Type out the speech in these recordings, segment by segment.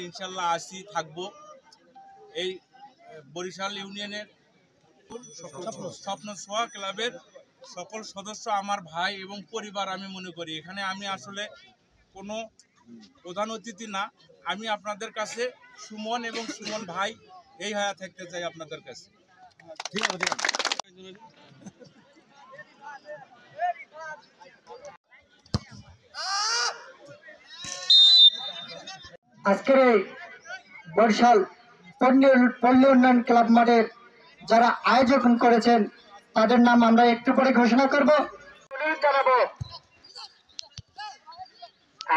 ইনশাল্লাহ আসি থাকবো। এই বরিশাল ইউনিয়নের স্বপ্ন ছোঁয়া ক্লাবের সকল সদস্য আমার ভাই এবং পরিবার আমি মনে করি। এখানে আমি আসলে কোনো প্রধান অতিথি না, আমি আপনাদের কাছে সুমন এবং সুমন ভাই এই হয়ে থাকতে চাই আপনাদের কাছে। ঠিক আছে। আজকের এই বরিশাল পল্লী উন্নয়ন ক্লাব মাঠের যারা আয়োজন করেছেন তাদের নাম আমরা একটু পরে ঘোষণা করব। জানাবো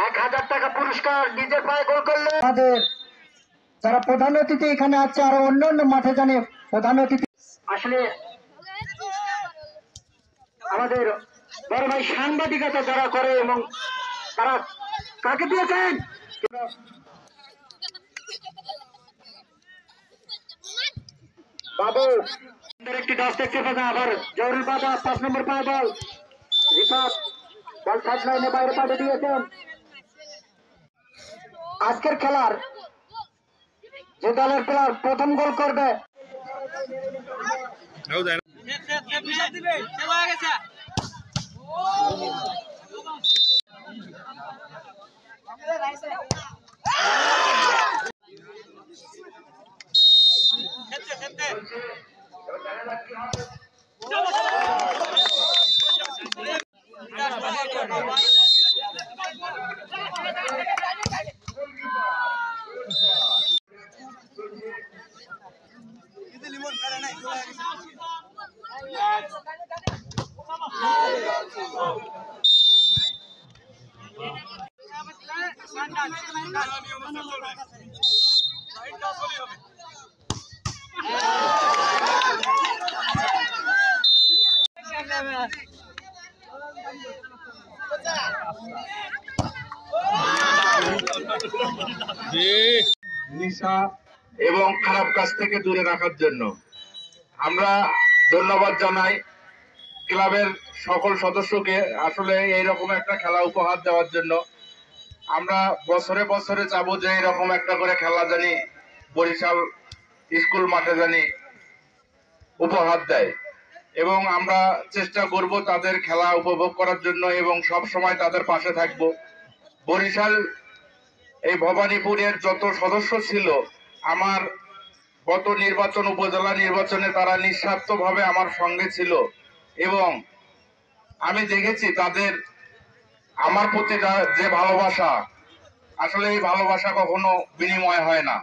1000 টাকা পুরস্কার, নিজের পায়ে গোল করলে আমাদের যারা প্রধান অতিথি এখানে আছে আর অন্য মাঠে জানে প্রধান অতিথি আসলে আমাদের বড় ভাই সাংবাদিকতা যারা করে এবং তারা কাকে দিয়েছেন বাবু একটি ডাস দেখতে পাবে। আবার জরুরি বাধা 5 নম্বর পায় বল রিফাত বল সাইড লাইনে বাইরে পাঠিয়ে দিয়েছেন। আজকের খেলার যে দলের প্লেয়ার প্রথম গোল করবে নেশা এবং খারাপ কাজ থেকে দূরে রাখার জন্য আমরা ধন্যবাদ জানাই ক্লাবের সকল সদস্যকে আসলে এইরকম একটা খেলা উপহার দেওয়ার জন্য। আমরা বছরে বছরে চাবো যে এরকম একটা করে খেলা জানি বরিশাল স্কুল মাঠে জানি উপহার দেয় এবং আমরা চেষ্টা করব তাদের খেলা উপভোগ করার জন্য এবং সব সময় তাদের পাশে থাকব। বরিশাল এই ভবানীপুরের যত সদস্য ছিল আমার গত নির্বাচন উপজেলা নির্বাচনে তারা নিঃস্বার্থভাবে আমার সঙ্গে ছিল এবং আমি দেখেছি তাদের আমার প্রতি যে ভালোবাসা, আসলে এই ভালোবাসা কখনো বিনিময় হয় না।